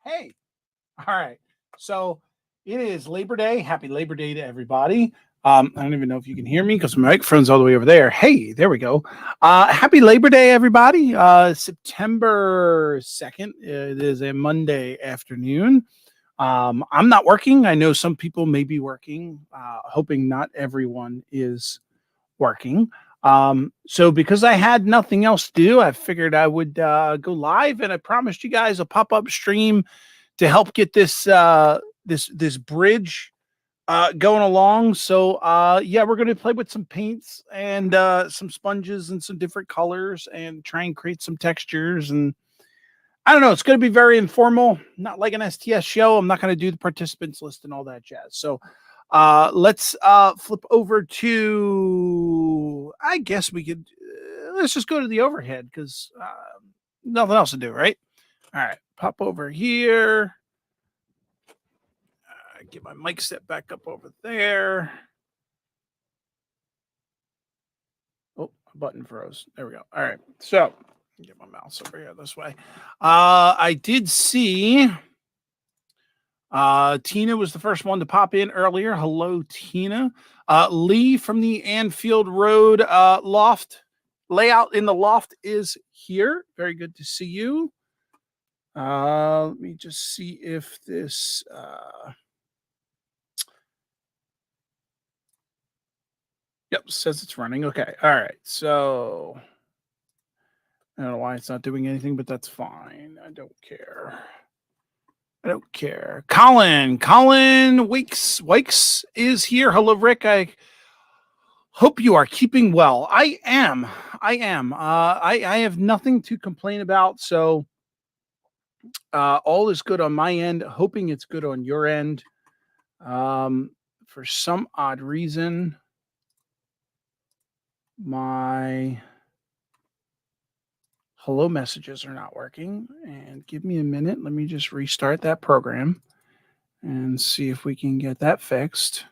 Hey. All right. So it is Labor Day. Happy Labor Day to everybody. I don't even know if you can hear me because my microphone's all the way over there. Hey, there we go. Happy Labor Day, everybody. September 2nd. It is a Monday afternoon. I'm not working. I know some people may be working, hoping not everyone is working. So because I had nothing else to do, I figured I would go live, and I promised you guys a pop-up stream to help get this this bridge going along. So yeah, we're going to play with some paints and some sponges and some different colors and try and create some textures. And I don't know, it's going to be very informal, not like an STS show. I'm not going to do the participants list and all that jazz. So let's flip over to, I guess we could, let's just go to the overhead because nothing else to do, right? All right, pop over here. Get my mic set back up over there. Oh, a button froze. There we go. All right, so get my mouse over here this way. I did see Tina was the first one to pop in earlier. Hello, Tina. Lee from the Anfield Road loft layout in the loft is here. Very good to see you. Let me just see if this. Yep, says it's running. Okay. All right. So I don't know why it's not doing anything, but that's fine. I don't care. I don't care. Colin Wakes is here. Hello, Rick. I hope you are keeping well. I am. I have nothing to complain about. So all is good on my end. Hoping it's good on your end. For some odd reason, my hello messages are not working. And give me a minute. Let me just restart that program and see if we can get that fixed.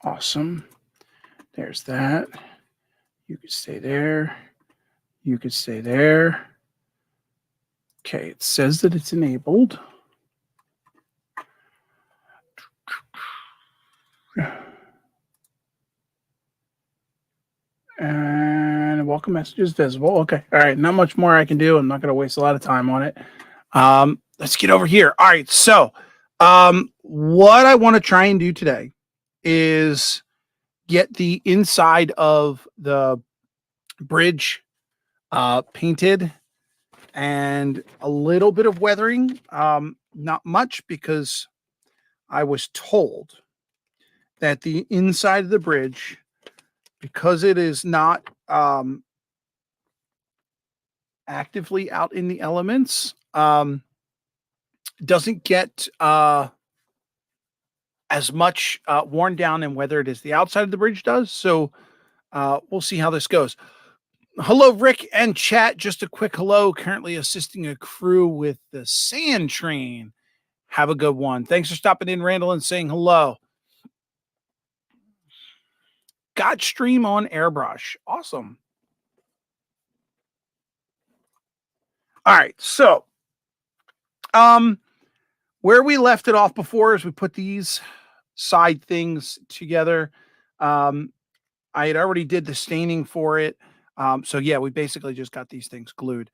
Awesome. There's that. You could stay there. You could stay there. Okay, it says that it's enabled. And welcome message is visible. Okay. All right. Not much more I can do. I'm not going to waste a lot of time on it. Let's get over here. All right. So, what I want to try and do today is get the inside of the bridge painted and a little bit of weathering. Not much, because I was told that the inside of the bridge, because it is not actively out in the elements, doesn't get as much worn down and weathered as the outside of the bridge does. So we'll see how this goes. Hello, Rick and chat. Just a quick hello. Currently assisting a crew with the sand train. Have a good one. Thanks for stopping in, Randall, and saying hello. Got stream on airbrush. Awesome. All right. So, where we left it off before is we put these side things together. I had already did the staining for it. So yeah, we basically just got these things glued.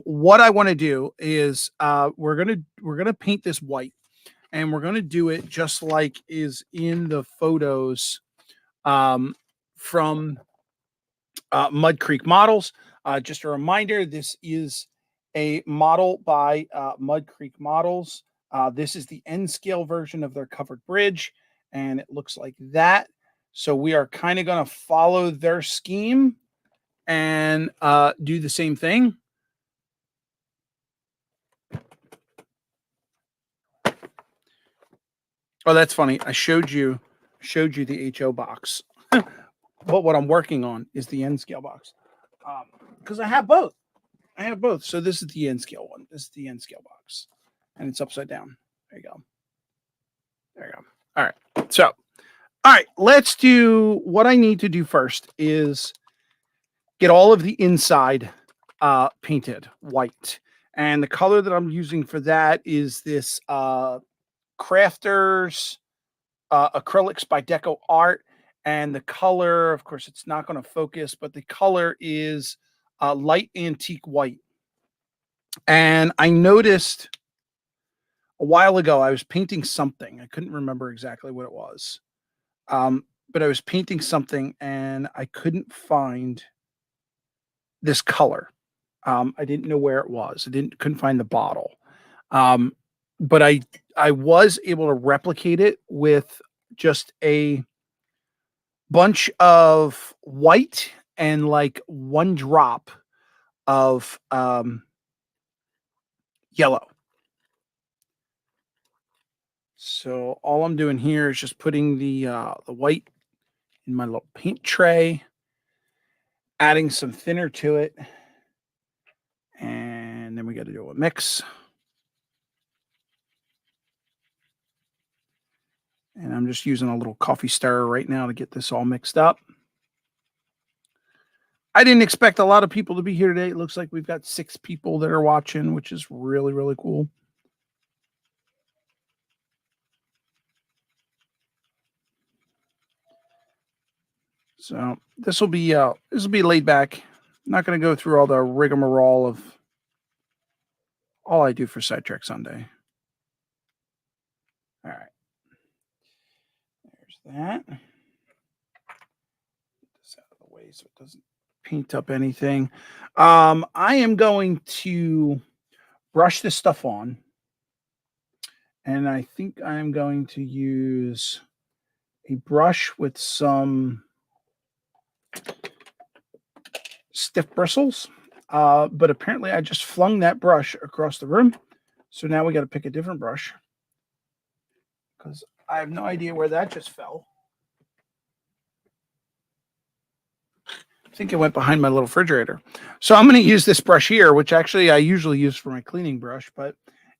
What I want to do is we're gonna paint this white, and we're gonna do it just like is in the photos from Mud Creek Models. Just a reminder, this is a model by Mud Creek Models. This is the N scale version of their covered bridge, and it looks like that. So we are kind of going to follow their scheme and do the same thing. Oh, that's funny. I showed you the HO box. But what I'm working on is the N scale box, because I have both. So this is the N scale one. This is the N scale box, and it's upside down. There you go. There you go. All right. So, all right, let's do what I need to do first is get all of the inside painted white. And the color that I'm using for that is this Crafters acrylics by Deco Art. And the color, of course, it's not going to focus, but the color is light antique white. And I noticed a while ago I was painting something. I couldn't remember exactly what it was. But I was painting something and I couldn't find this color. I didn't know where it was. Couldn't find the bottle. But I was able to replicate it with just a bunch of white and like one drop of yellow. So all I'm doing here is just putting the white in my little paint tray, adding some thinner to it, and then we got to do a mix. And I'm just using a little coffee stirrer right now to get this all mixed up. I didn't expect a lot of people to be here today. It looks like we've got 6 people that are watching, which is really, really cool. So this will be laid back. I'm not going to go through all the rigmarole of all I do for Sidetrack Sunday. All right. There's that. Get this out of the way so it doesn't paint up anything. I am going to brush this stuff on. And I think I'm going to use a brush with some stiff bristles. But apparently I just flung that brush across the room. So now we got to pick a different brush because I have no idea where that just fell. I think it went behind my little refrigerator. So I'm going to use this brush here, which actually I usually use for my cleaning brush, but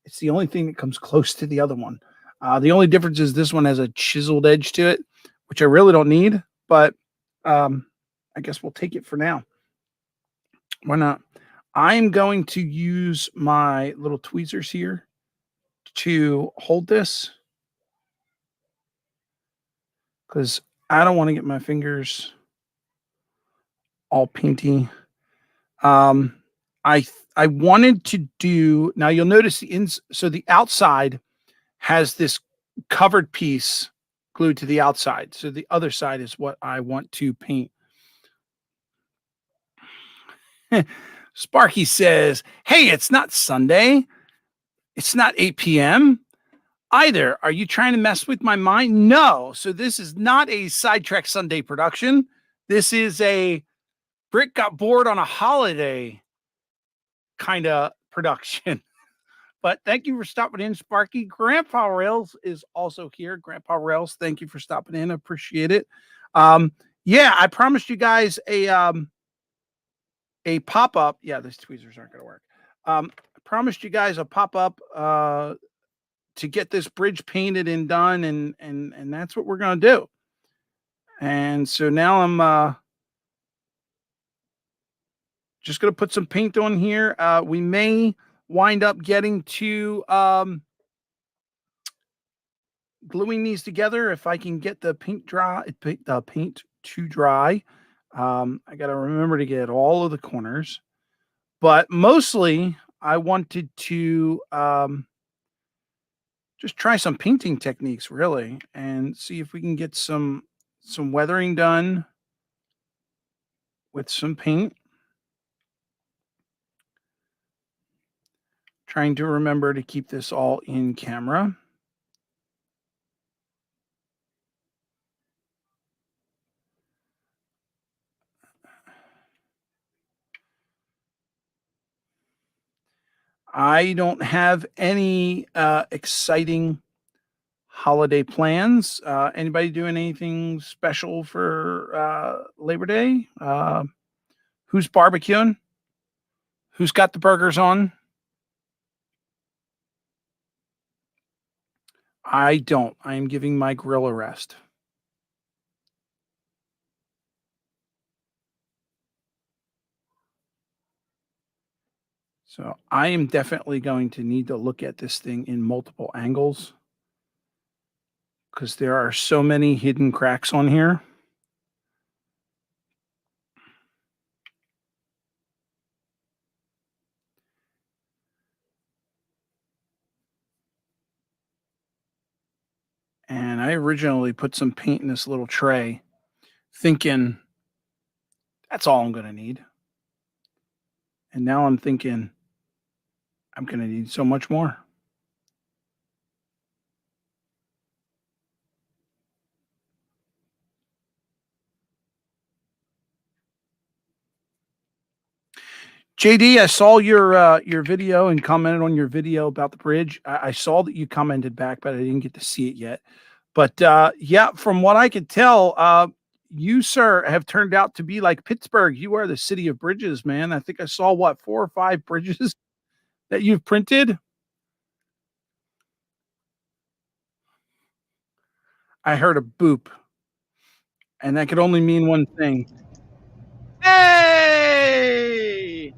it's the only thing that comes close to the other one. The only difference is this one has a chiseled edge to it, which I really don't need, but I guess we'll take it for now. Why not? I'm going to use my little tweezers here to hold this because I don't want to get my fingers all painty. I wanted to do, now you'll notice so the outside has this covered piece glued to the outside. So the other side is what I want to paint. Sparky says, "Hey, it's not Sunday. It's not 8 p.m. either. Are you trying to mess with my mind?" No. So this is not a Sidetrack Sunday production. This is a Brick got bored on a holiday kind of production. But thank you for stopping in, Sparky. Grandpa Rails is also here. Grandpa Rails, thank you for stopping in. I appreciate it. Yeah, I promised you guys a pop-up. Yeah, these tweezers aren't going to work. I promised you guys a pop-up to get this bridge painted and done, and that's what we're going to do. And so now I'm just going to put some paint on here. We may wind up getting to gluing these together if I can get the paint to dry. I got to remember to get all of the corners, but mostly I wanted to just try some painting techniques really and see if we can get some weathering done with some paint. Trying to remember to keep this all in camera. I don't have any exciting holiday plans. Anybody doing anything special for Labor Day? Who's barbecuing? Who's got the burgers on? I don't. I am giving my grill a rest. So I am definitely going to need to look at this thing in multiple angles because there are so many hidden cracks on here. And I originally put some paint in this little tray thinking that's all I'm going to need. And now I'm thinking I'm going to need so much more. JD, I saw your video and commented on your video about the bridge. I saw that you commented back, but I didn't get to see it yet. But yeah, from what I could tell, you, sir, have turned out to be like Pittsburgh. You are the city of bridges, man. I think I saw 4 or 5 bridges that you've printed. I heard a boop, and that could only mean one thing. Hey!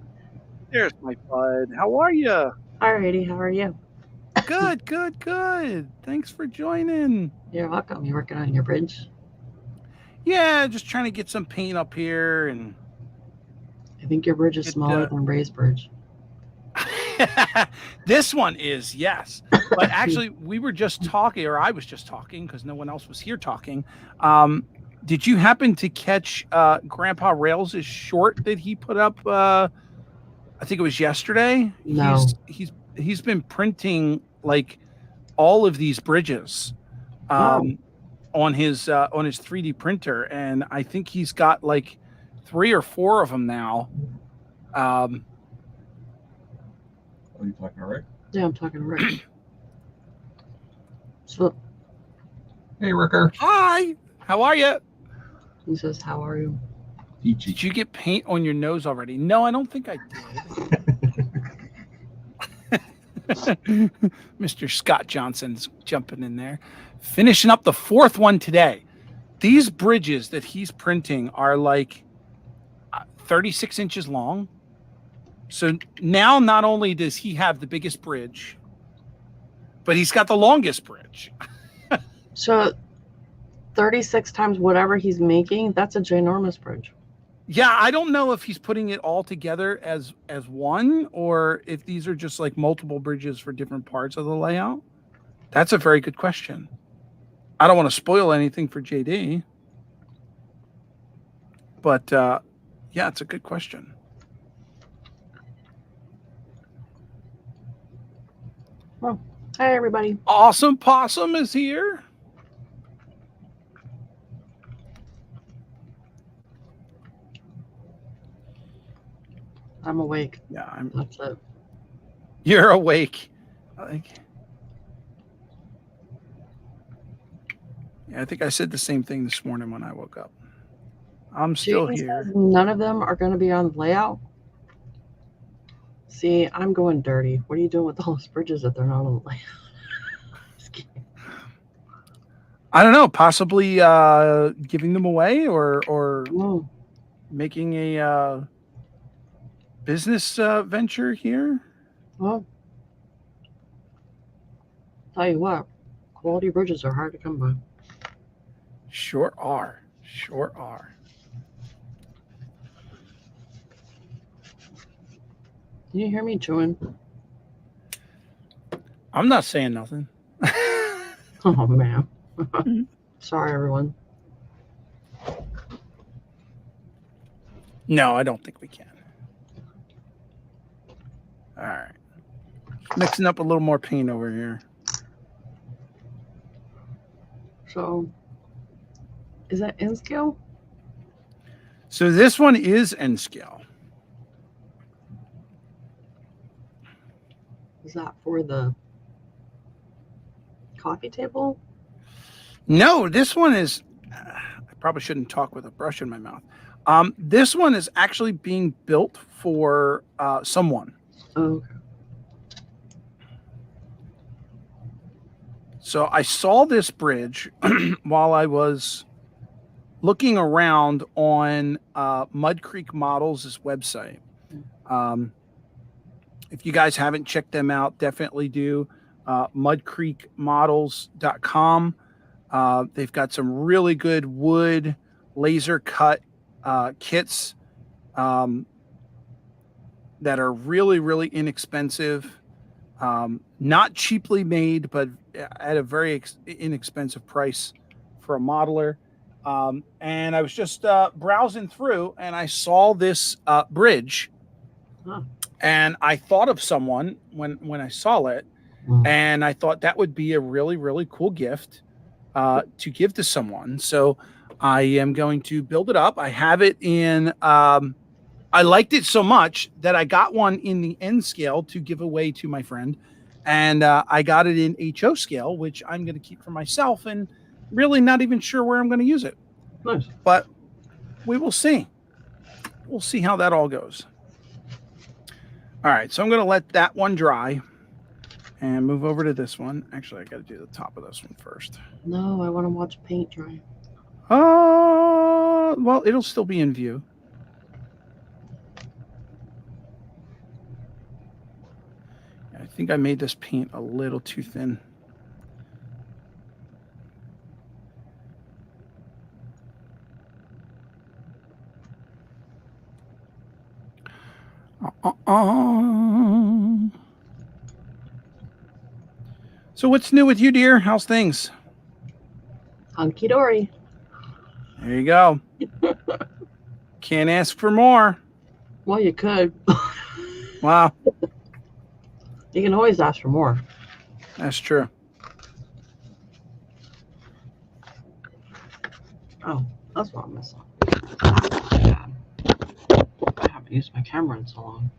There's my bud. How are you? Alrighty, how are you? Good, good, good. Thanks for joining. You're welcome. You working on your bridge? Yeah, just trying to get some paint up here and I think your bridge is smaller than Ray's bridge. This one is, yes. But actually, we were just talking, or I was just talking because no one else was here talking. Did you happen to catch Grandpa Rails' short that he put up? I think it was yesterday. No. He's been printing like all of these bridges on his 3D printer, and I think he's got like 3 or 4 of them now. Are you talking to Rick? Yeah, I'm talking to Rick. So, hey, Ricker. Hi. How are you? He says, "How are you?" Peachy. Did you get paint on your nose already? No, I don't think I did. Mr. Scott Johnson's jumping in there. Finishing up the 4th one today. These bridges that he's printing are like 36 inches long. So now not only does he have the biggest bridge, but he's got the longest bridge. So 36 times whatever he's making, that's a ginormous bridge. Yeah, I don't know if he's putting it all together as one or if these are just like multiple bridges for different parts of the layout. That's a very good question. I don't want to spoil anything for JD. But yeah, it's a good question. Well, hi everybody. Awesome Possum is here. I'm awake. Yeah, That's it. You're awake. Yeah, I think I said the same thing this morning when I woke up. I'm still here. None of them are going to be on the layout. See, I'm going dirty. What are you doing with all those bridges if they're not on the layout? I don't know. Possibly giving them away or making a business venture here. Well, tell you what, quality bridges are hard to come by. Sure are. Sure are. Can you hear me chewing? I'm not saying nothing. Oh, man. Sorry, everyone. No, I don't think we can. All right. Mixing up a little more paint over here. So, is that N scale? So this one is N scale. Is that for the coffee table? No, this one is. I probably shouldn't talk with a brush in my mouth. This one is actually being built for someone. Oh, okay. So I saw this bridge while I was looking around on Mud Creek Models' website. If you guys haven't checked them out, definitely do. mudcreekmodels.com. They've got some really good wood laser cut kits that are really, really inexpensive. Not cheaply made, but at a very inexpensive price for a modeler. And I was just browsing through and I saw this bridge. Huh. And I thought of someone when I saw it, and I thought that would be a really, really cool gift to give to someone. So I am going to build it up. I have it in, I liked it so much that I got one in the N scale to give away to my friend. And I got it in HO scale, which I'm going to keep for myself and really not even sure where I'm going to use it. Nice. But we will see. We'll see how that all goes. All right, so I'm going to let that one dry. And move over to this one. Actually, I got to do the top of this one first. No, I want to watch paint dry. Well, it'll still be in view. I think I made this paint a little too thin. So what's new with you, dear? How's things? Hunky dory. There you go. Can't ask for more. Well, you could. Wow. You can always ask for more. That's true. Oh, that's what I'm missing. I haven't used my camera in so long.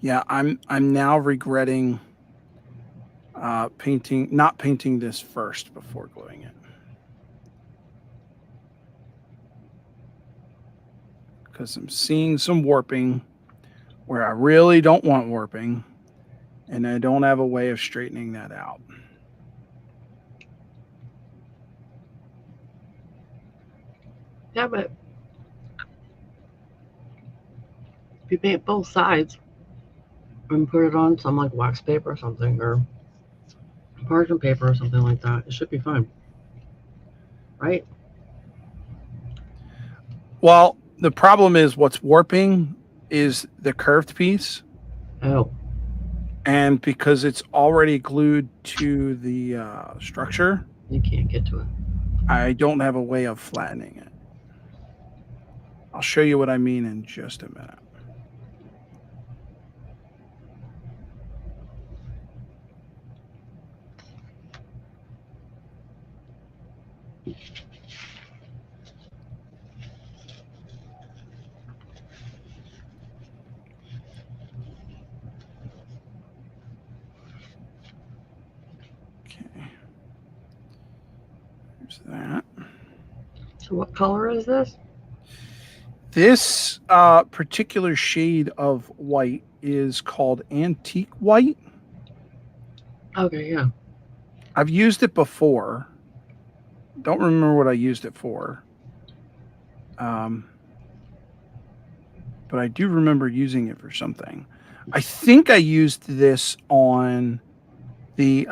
Yeah, I'm now regretting not painting this first before gluing it. Because I'm seeing some warping where I really don't want warping, and I don't have a way of straightening that out. Yeah, but if you paint both sides and put it on some like wax paper or something, or parchment paper or something like that, it should be fine. Right? Well, the problem is what's warping is the curved piece. Oh. And because it's already glued to the structure, You can't get to it. I don't have a way of flattening it. I'll show you what I mean in just a minute. Okay. There's that. So what color is this? This particular shade of white is called antique white. Okay, yeah. I've used it before. Don't remember what I used it for. But I do remember using it for something. I think I used this on the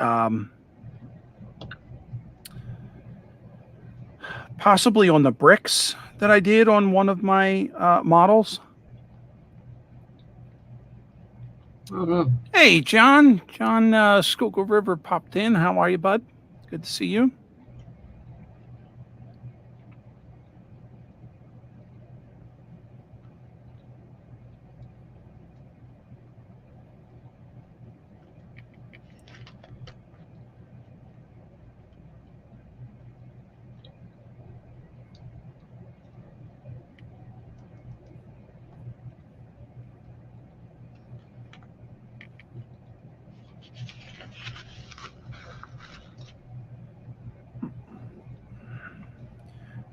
possibly on the bricks that I did on one of my models. I don't know. Hey, John. John Schuylkill River popped in. How are you, bud? Good to see you.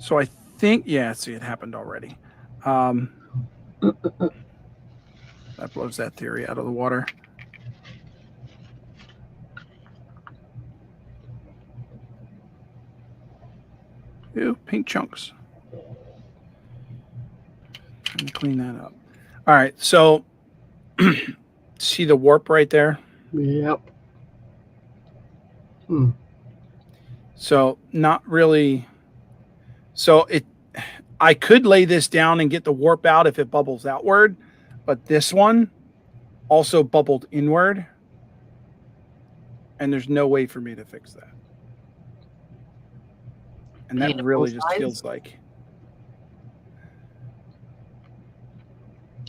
So I think, yeah, see, it happened already. That blows that theory out of the water. Ew, pink chunks. Trying to clean that up. All right, so see the warp right there? Yep. So not really. So I could lay this down and get the warp out if it bubbles outward, but this one also bubbled inward, and there's no way for me to fix that. And that really just feels like.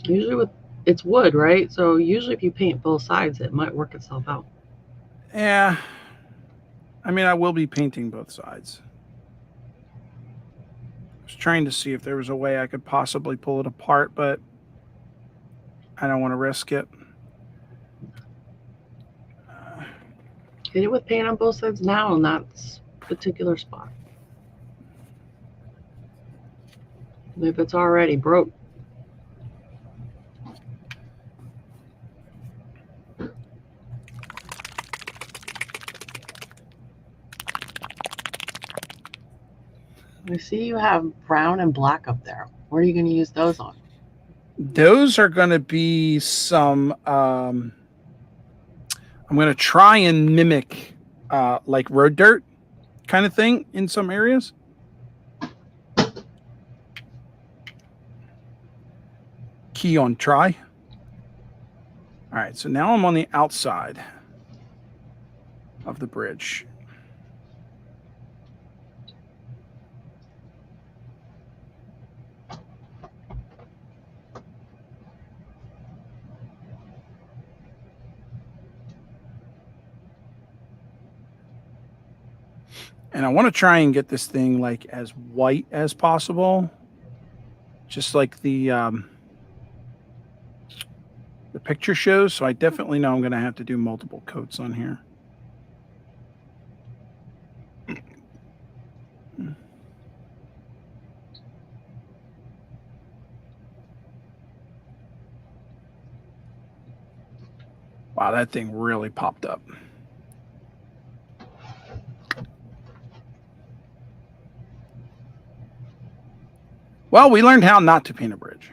Usually it's wood, right? So usually if you paint both sides, it might work itself out. Yeah. I mean, I will be painting both sides. I was trying to see if there was a way I could possibly pull it apart, but I don't want to risk it. Hit it with paint on both sides now in that particular spot. If it's already broke. I see you have brown and black up there. What are you going to use those on? Those are going to be some. I'm going to try and mimic like road dirt kind of thing in some areas. Key on try. All right, so now I'm on the outside of the bridge. And I want to try and get this thing like as white as possible. Just like the picture shows. So I definitely know I'm going to have to do multiple coats on here. Wow, that thing really popped up. Well, we learned how not to paint a bridge.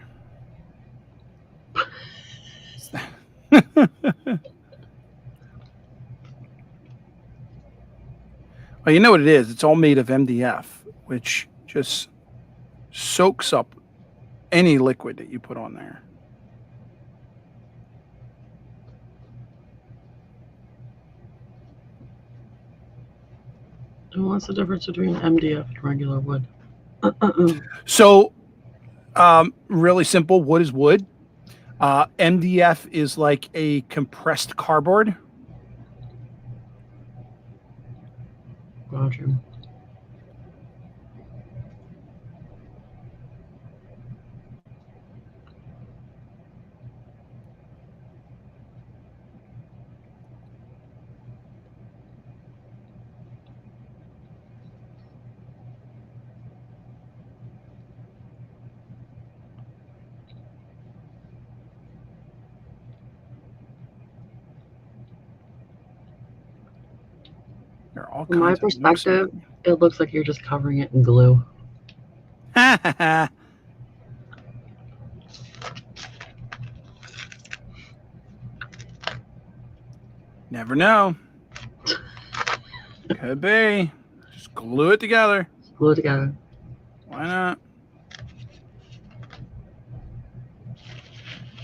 Well, you know what it is? It's all made of MDF, which just soaks up any liquid that you put on there. And what's the difference between MDF and regular wood? So, really simple. Wood is wood. MDF is like a compressed cardboard. Gotcha. From my perspective, it looks like you're just covering it in glue. Never know. Could be. Just glue it together. Glue it together. Why not?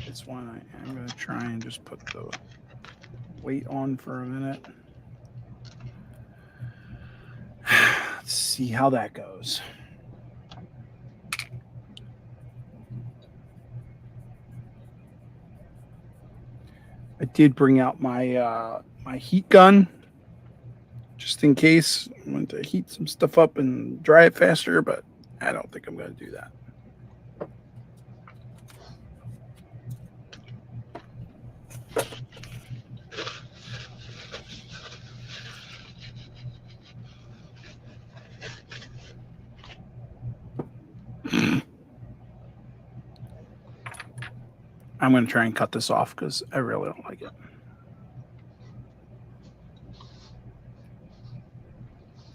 This one I am going to try and just put the weight on for a minute. Let's see how that goes. I did bring out my my heat gun just in case I want to heat some stuff up and dry it faster, but I don't think I'm going to do that. I'm going to try and cut this off because I really don't like it.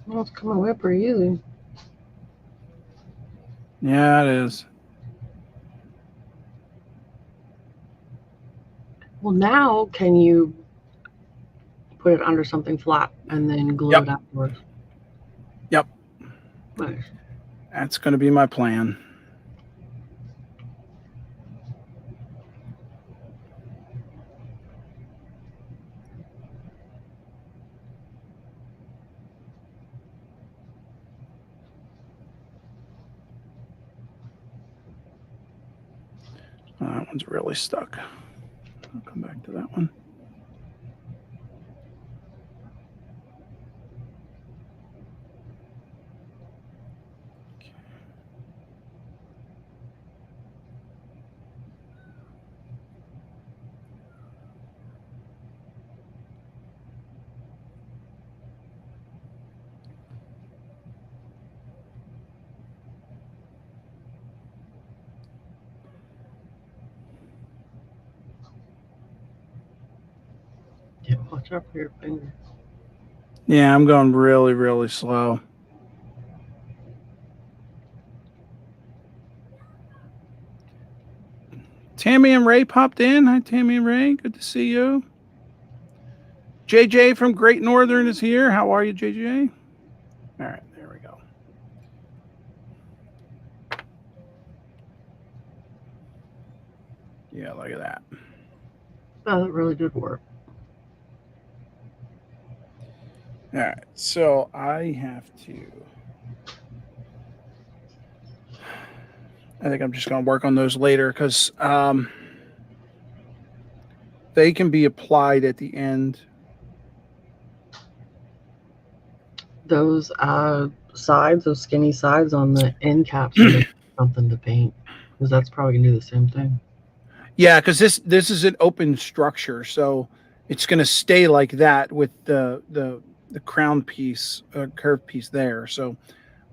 Well, it's coming away pretty easy. Yeah, it is. Well, now can you put it under something flat and then glue it afterwards? Yep. Nice. That's going to be my plan. That one's really stuck. I'll come back to that one. Okay. Yeah, watch out for your finger. Yeah, I'm going really, really slow. Tammy and Ray popped in. Hi, Tammy and Ray. Good to see you. JJ from Great Northern is here. How are you, JJ? All right, there we go. Yeah, look at that. Oh, that really did work. All right, so I have to. I think I'm just going to work on those later because they can be applied at the end. Those sides, those skinny sides on the end caps are something to paint, because that's probably gonna do the same thing. Yeah, because this is an open structure, so it's going to stay like that with the crown piece, curved piece there. So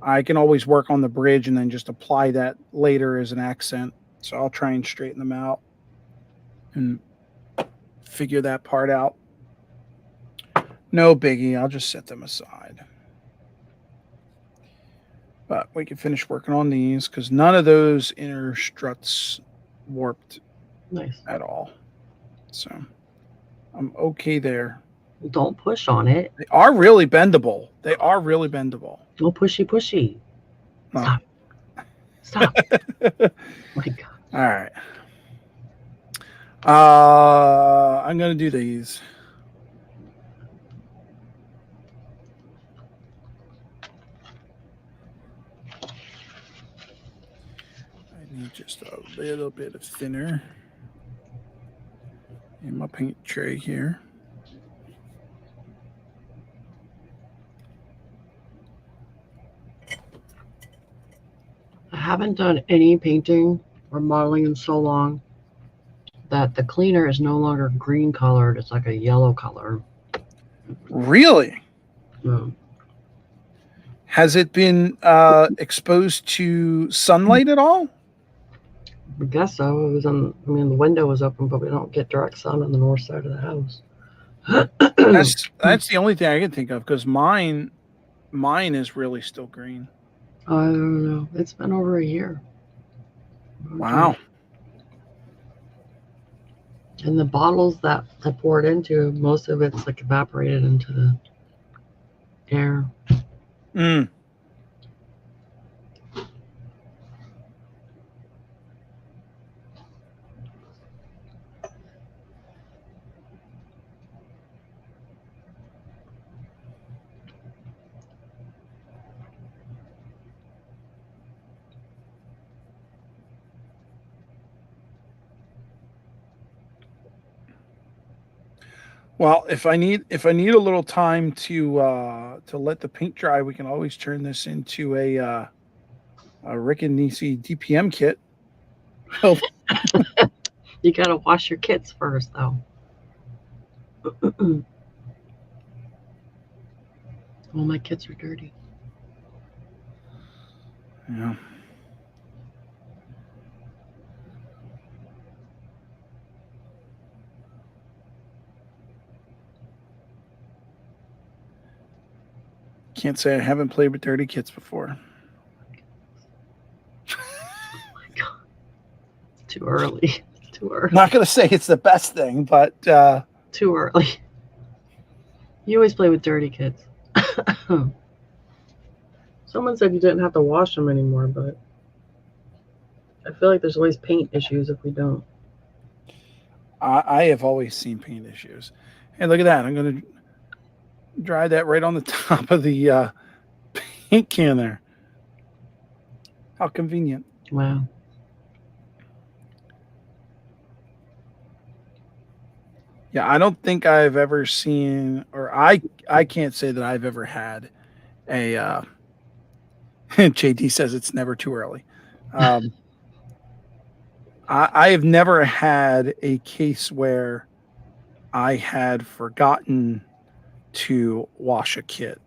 I can always work on the bridge and then just apply that later as an accent. So I'll try and straighten them out and figure that part out. No biggie. I'll just set them aside. But we can finish working on these because none of those inner struts warped Nice. at all. So I'm okay there. Don't push on it. They are really bendable. They are really bendable. Don't pushy. Oh. Stop. My God. All right. I'm going to do these. I need just a little bit of thinner in my paint tray here. I haven't done any painting or modeling in so long that the cleaner is no longer green colored. It's like a yellow color. Really? So, Has it been exposed to sunlight at all? I guess so. It was on. I mean, the window was open, but we don't get direct sun on the north side of the house. That's the only thing I can think of because mine is really still green. I don't know. It's been over a year. Wow. And the bottles that I poured into, most of it's like evaporated into the air. Mm. Well, if I need a little time to let the paint dry, we can always turn this into a Rick and Nisi DPM kit. You gotta wash your kits first, though. All my kits are dirty. Yeah. Can't say I haven't played with dirty kits before. Oh my God. It's too early. It's too early. I'm not gonna say it's the best thing, but Too early. You always play with dirty kits. Someone said you didn't have to wash them anymore, but I feel like there's always paint issues if we don't. I have always seen paint issues. Hey, look at that. I'm going to dry that right on the top of the paint can there. How convenient. Wow. Yeah, I don't think I've ever seen, or I can't say that I've ever had a, JD says it's never too early. I have never had a case where I had forgotten to wash a kit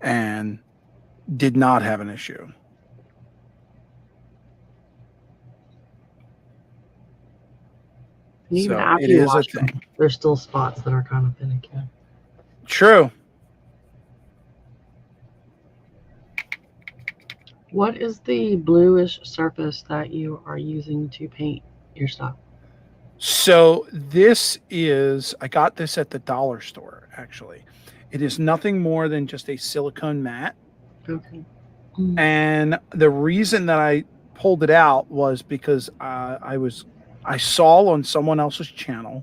and did not have an issue. And even So after it you is a wash them, thing. there's still spots that are kind of finicky. True. What is the bluish surface that you are using to paint your stuff? So this is, I got this at the dollar store, actually. It is nothing more than just a silicone mat. Okay. And the reason that I pulled it out was because I saw on someone else's channel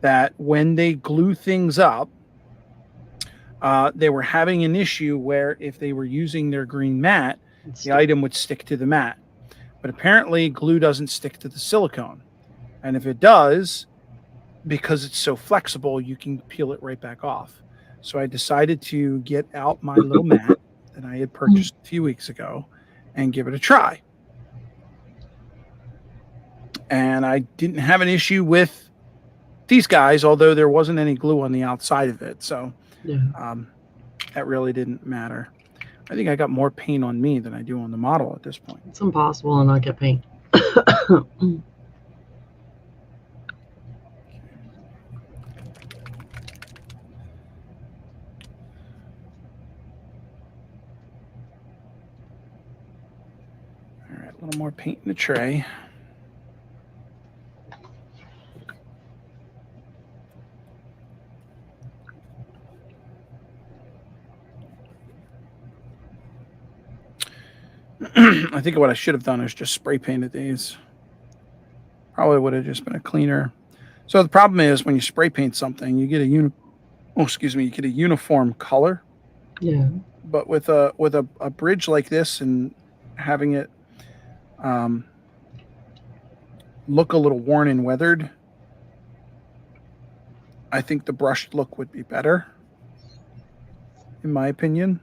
that when they glue things up, they were having an issue where if they were using their green mat, the item would stick to the mat. But apparently glue doesn't stick to the silicone. And if it does, because it's so flexible, you can peel it right back off. So I decided to get out my little mat that I had purchased a few weeks ago and give it a try. And I didn't have an issue with these guys, although there wasn't any glue on the outside of it. So that really didn't matter. I think I got more paint on me than I do on the model at this point. It's impossible to not get paint. All right, a little more paint in the tray. I think what I should have done is just spray painted these. Probably would have just been a cleaner. So the problem is when you spray paint something, you get you get a uniform color. Yeah. But with a bridge like this and having it look a little worn and weathered, I think the brushed look would be better, in my opinion.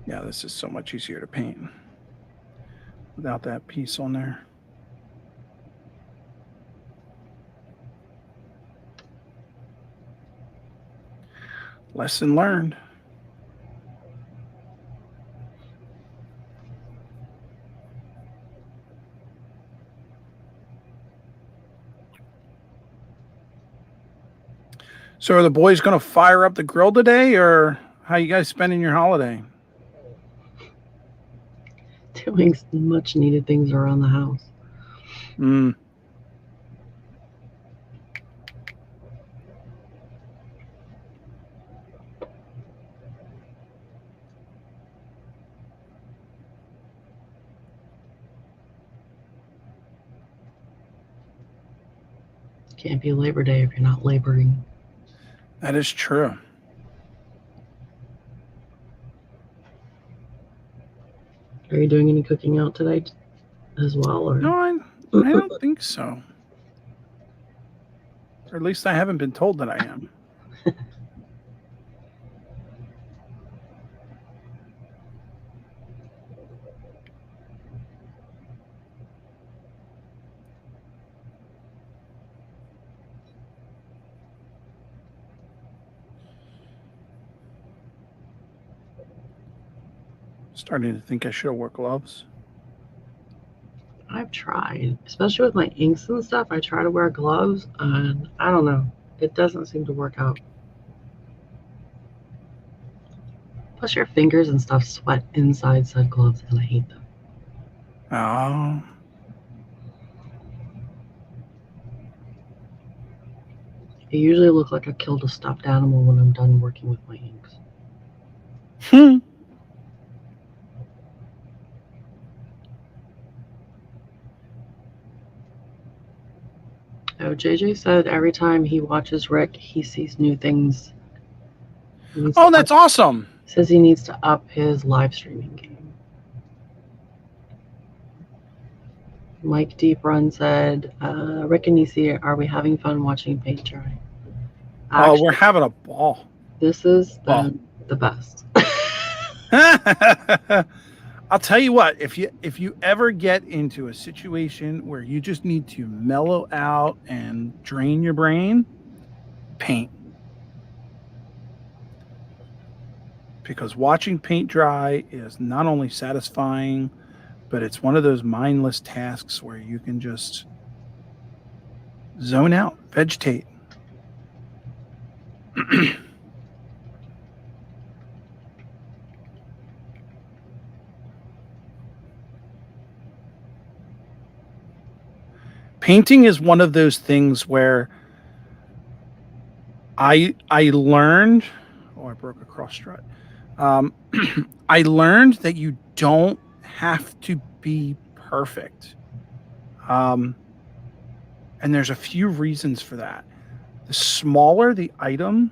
Yeah, this is so much easier to paint without that piece on there. Lesson learned. So are the boys going to fire up the grill today, or how you guys spending your holiday? Doing much needed things around the house. Can't be Labor Day if you're not laboring. That is true. Are you doing any cooking out today as well? Or? No, I don't think so. Or at least I haven't been told that I am. Starting to think I should have worn gloves. I've tried, especially with my inks and stuff. I try to wear gloves, and I don't know. It doesn't seem to work out. Plus, your fingers and stuff sweat inside said gloves, and I hate them. Oh. I usually look like I killed a stuffed animal when I'm done working with my inks. Oh, JJ said every time he watches Rick, he sees new things. Oh, that's awesome. Says he needs to up his live streaming game. Mike Deep Run said, Rick and Nisi, are we having fun watching paint dry? Actually, we're having a ball. This is the best. I'll tell you what, if you ever get into a situation where you just need to mellow out and drain your brain, paint. because watching paint dry is not only satisfying, but it's one of those mindless tasks where you can just zone out, vegetate. Painting is one of those things where I learned, oh, I broke a cross strut. I learned that you don't have to be perfect. And there's a few reasons for that. The smaller the item,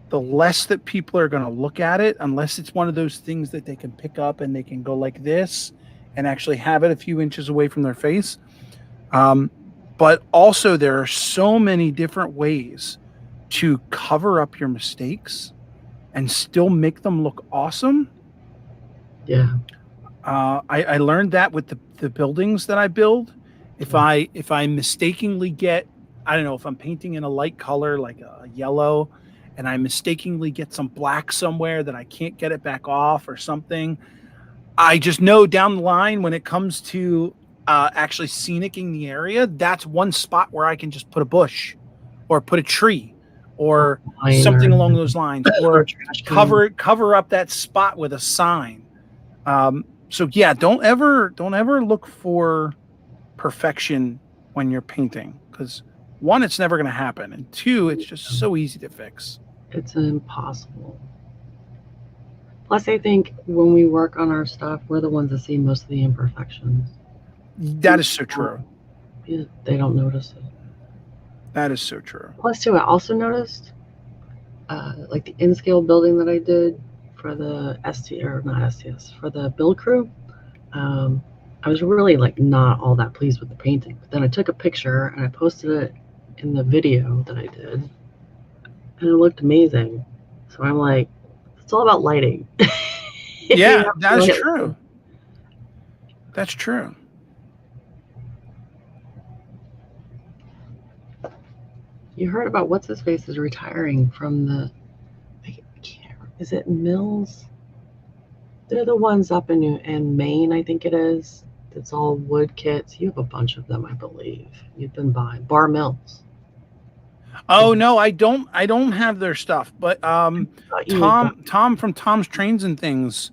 the less that people are going to look at it, unless it's one of those things that they can pick up and they can go like this and actually have it a few inches away from their face. But also, there are so many different ways to cover up your mistakes and still make them look awesome. Yeah. I learned that with the buildings that I build. If I mistakenly get, I don't know, if I'm painting in a light color like a yellow, and I mistakenly get some black somewhere that I can't get it back off or something, I just know down the line when it comes to actually scenicking the area, that's one spot where I can just put a bush or put a tree or something along those lines, or cover up that spot with a sign. So yeah, don't ever look for perfection when you're painting, because one, it's never going to happen, and two, it's just so easy to fix. It's impossible. Plus, I think when we work on our stuff, we're the ones that see most of the imperfections. That is so true. They don't notice it. That is so true. Plus, too, I also noticed, like the in-scale building that I did for the for the build crew. I was really like not all that pleased with the painting. But then I took a picture and I posted it in the video that I did, and it looked amazing. So I'm like, it's all about lighting. Yeah, that's true. That's true. You heard about what's his face is retiring from the, I can't remember, is it Mills? They're the ones up in Maine, I think it is. It's all wood kits. You have a bunch of them, I believe. You've been buying Bar Mills. Oh no, I don't have their stuff, but Tom from Tom's Trains and Things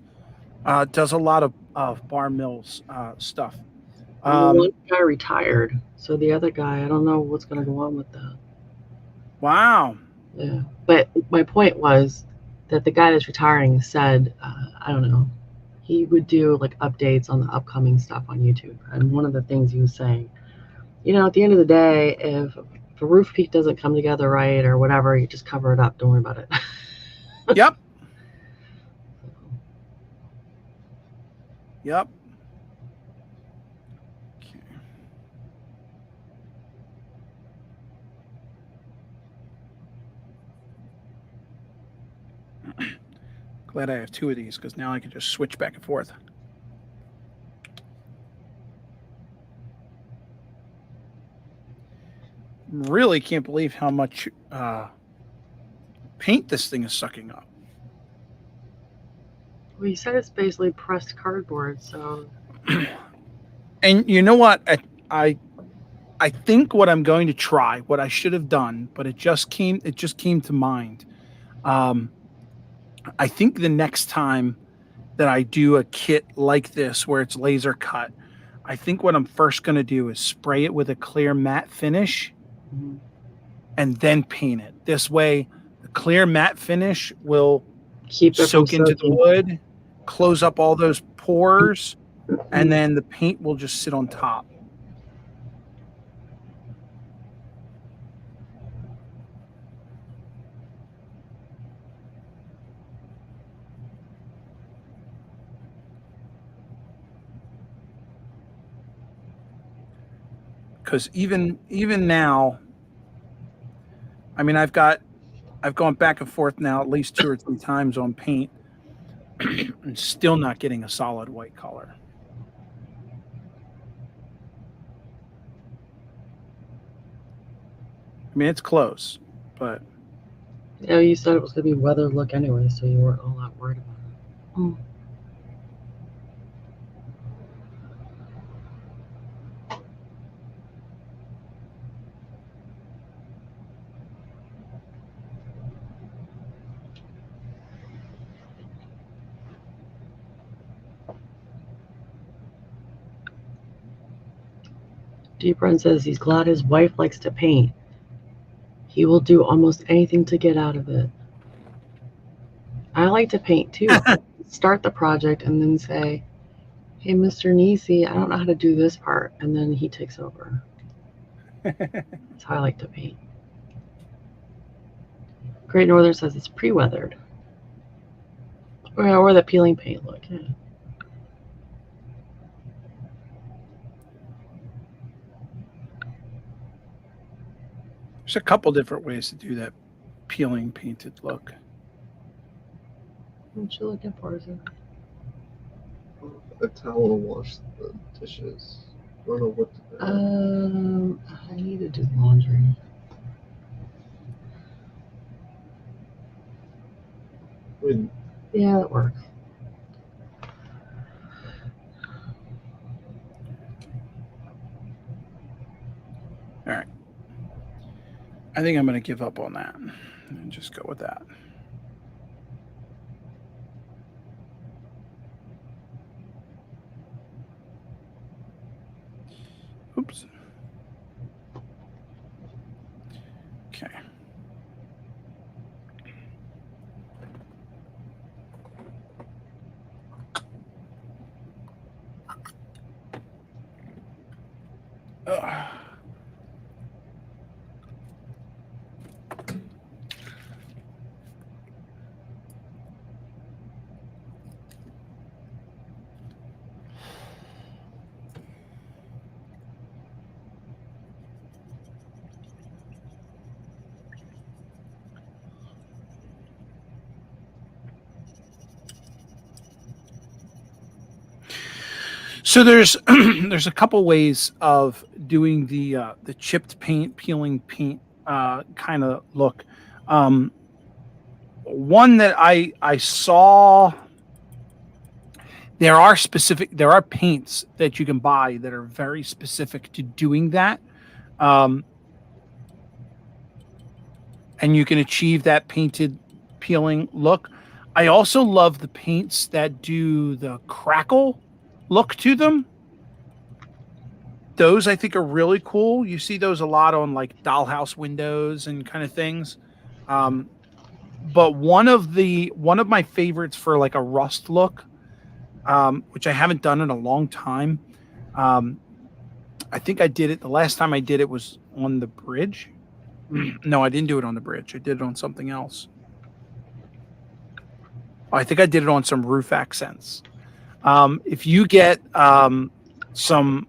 does a lot of Bar Mills stuff. One guy retired, so the other guy, I don't know what's going to go on with that. Wow. Yeah, but my point was that the guy that's retiring said, I don't know, he would do like updates on the upcoming stuff on YouTube. And one of the things he was saying, at the end of the day, if a roof peak doesn't come together right or whatever, you just cover it up. Don't worry about it. Yep. Yep. Okay. Glad I have two of these, because now I can just switch back and forth. Really can't believe how much paint this thing is sucking up. Well, you said it's basically pressed cardboard, so. And you know what? I think what I'm going to try, what I should have done, but it just came to mind. I think the next time that I do a kit like this where it's laser cut, I think what I'm first going to do is spray it with a clear matte finish and then paint it. This way, the clear matte finish will soak into the wood, close up all those pores, and then the paint will just sit on top. Because even now, I mean, I've gone back and forth now at least 2 or 3 times on paint and still not getting a solid white color. I mean, it's close, but Yeah, you said it was going to be weathered look anyway, so you weren't all that worried about it. Mm. Deep Run says he's glad his wife likes to paint. He will do almost anything to get out of it. I like to paint too. I start the project and then say, hey, Mr. Nisi, I don't know how to do this part. And then he takes over. That's how I like to paint. Great Northern says it's pre-weathered. Or the peeling paint look, yeah. There's a couple different ways to do that peeling painted look. What you looking for, is it? A towel to wash the dishes. I don't know what to do. I need to do laundry. I mean, Yeah, that works. All right. I think I'm going to give up on that and just go with that. Oops. Okay. Ugh. So there's there's a couple ways of doing the chipped paint, peeling paint kind of look. One that I saw, there are paints that you can buy that are very specific to doing that, and you can achieve that painted peeling look. I also love the paints that do the crackle look to them. Those I think are really cool. You see those a lot on like dollhouse windows and kind of things. But one of my favorites for like a rust look, which I haven't done in a long time. I think I did it. The last time I did it was on the bridge. No, I didn't do it on the bridge. I did it on something else. I think I did it on some roof accents. If you get some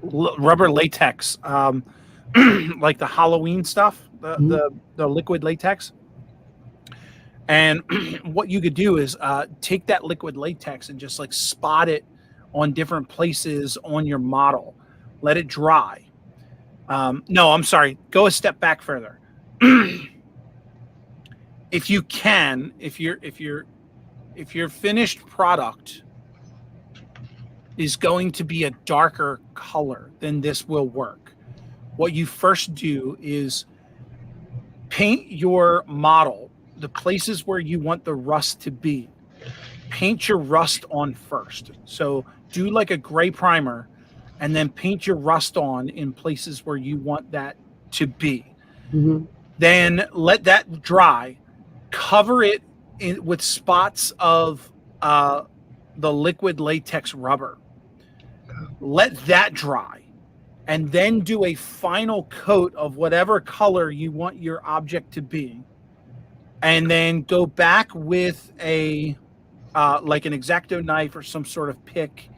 rubber latex, like the Halloween stuff, the liquid latex, and what you could do is take that liquid latex and just like spot it on different places on your model. Let it dry. No, I'm sorry. Go a step back further. If you can, if your finished product is going to be a darker color, then this will work. What you first do is paint your model, the places where you want the rust to be. Paint your rust on first. So do like a gray primer and then paint your rust on in places where you want that to be. Mm-hmm. Then let that dry. Cover it with spots of the liquid latex rubber. Let that dry, and then do a final coat of whatever color you want your object to be, and then go back with a like an X-Acto knife or some sort of pick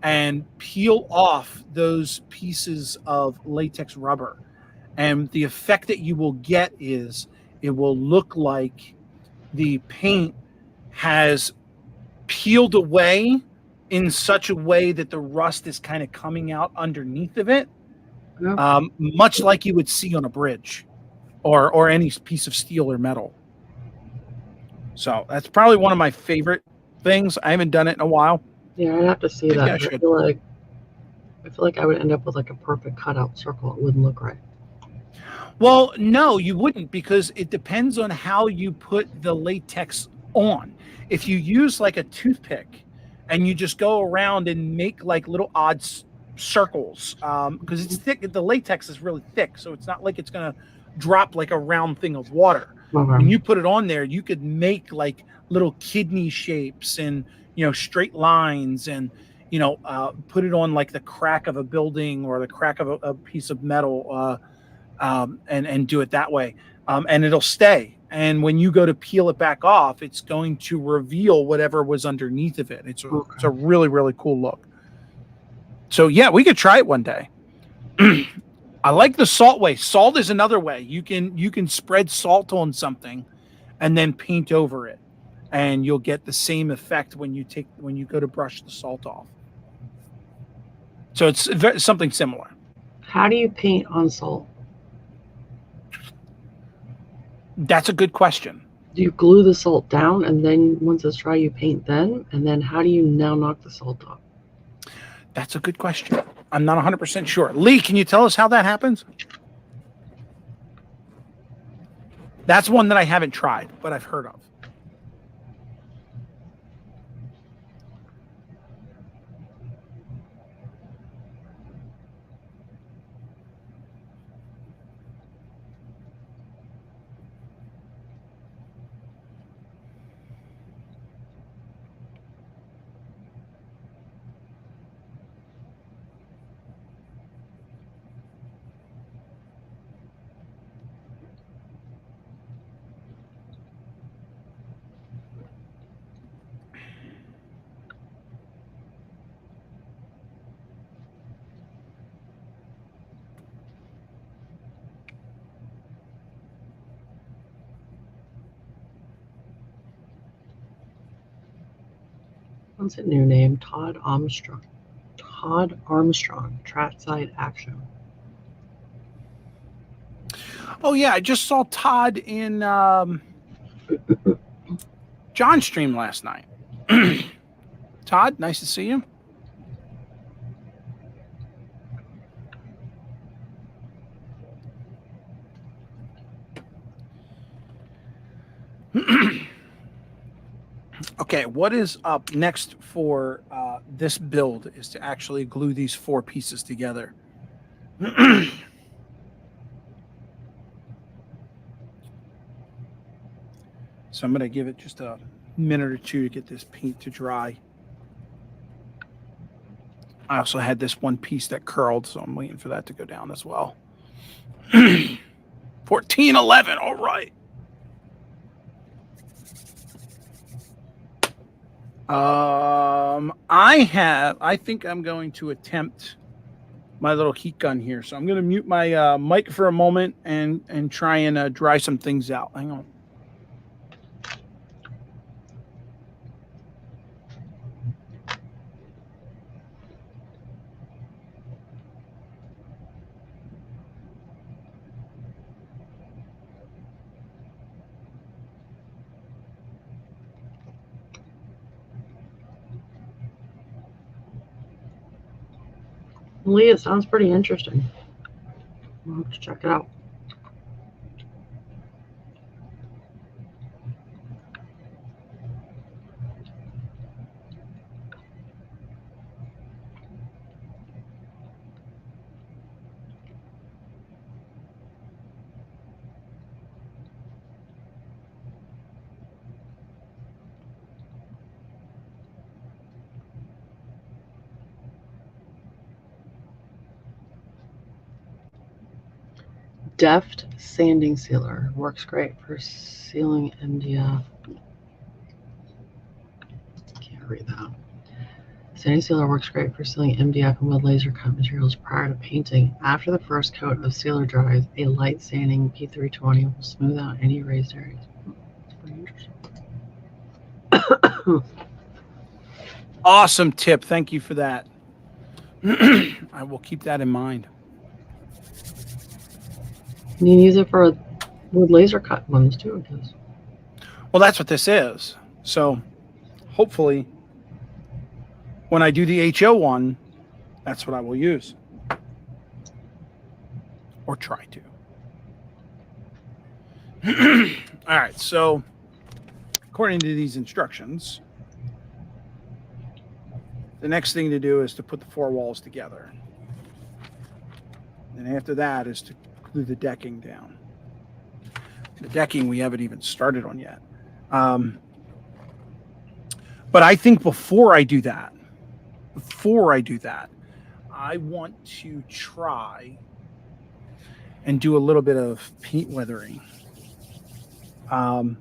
and peel off those pieces of latex rubber. And the effect that you will get is it will look like the paint has peeled away in such a way that the rust is kind of coming out underneath of it, much like you would see on a bridge or any piece of steel or metal. So that's probably one of my favorite things. I haven't done it in a while. Yeah, I'd have to see Maybe that. I I should. feel like I would end up with like a perfect cutout circle. It wouldn't look right. Well, no, you wouldn't, because it depends on how you put the latex on. If you use like a toothpick and you just go around and make like little odd circles, because it's thick, the latex is really thick, so it's not like it's going to drop like a round thing of water. When you put it on there, you could make like little kidney shapes and, straight lines, and, put it on like the crack of a building or the crack of a piece of metal, and do it that way. And it'll stay. And when you go to peel it back off, it's going to reveal whatever was underneath of it. It's a really, really cool look. So yeah, we could try it one day. I like the salt way. Salt is another way. You can spread salt on something and then paint over it, and you'll get the same effect when you go to brush the salt off. So it's something similar. How do you paint on salt? That's a good question. Do you glue the salt down and then once it's dry you paint then? And then how do you now knock the salt off? That's a good question. I'm not 100% sure. Lee, can you tell us how that happens? That's one that I haven't tried, but I've heard of. What's a new name? Todd Armstrong. Todd Armstrong, trackside action. Oh yeah, I just saw Todd in John's stream last night. Todd, nice to see you. Okay, what is up next for this build is to actually glue these 4 pieces together. So I'm going to give it just a minute or two to get this paint to dry. I also had this one piece that curled, so I'm waiting for that to go down as well. 1411, all right. I think I'm going to attempt my little heat gun here. So I'm going to mute my mic for a moment and try and dry some things out. Hang on. Lee, it sounds pretty interesting. I'll have to check it out. Deft sanding sealer works great for sealing MDF. Can't read that. Sanding sealer works great for sealing MDF and wood laser cut materials prior to painting. After the first coat of sealer dries, a light sanding P320 will smooth out any raised areas. That's pretty interesting. Awesome tip. Thank you for that. I will keep that in mind. You can use it for wood laser cut ones too, I guess. Well, that's what this is. So hopefully when I do the HO one, that's what I will use. Or try to. All right, so according to these instructions, the next thing to do is to put the 4 walls together. And after that is to glue the decking down. The decking we haven't even started on yet. But I think before I do that, I want to try and do a little bit of paint weathering. And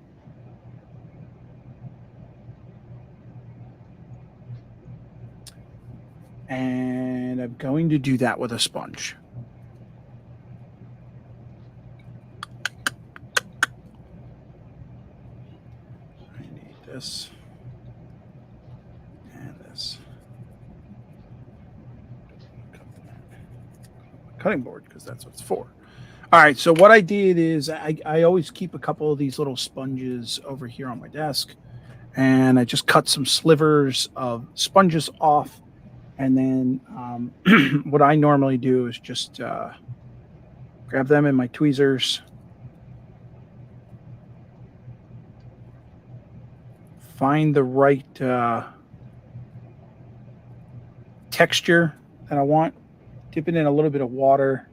I'm going to do that with a sponge. I need this and this. Cutting board, because that's what it's for. All right, so what I did is I always keep a couple of these little sponges over here on my desk, and I just cut some slivers of sponges off. And then what I normally do is just grab them in my tweezers, find the right texture that I want, dip it in a little bit of water.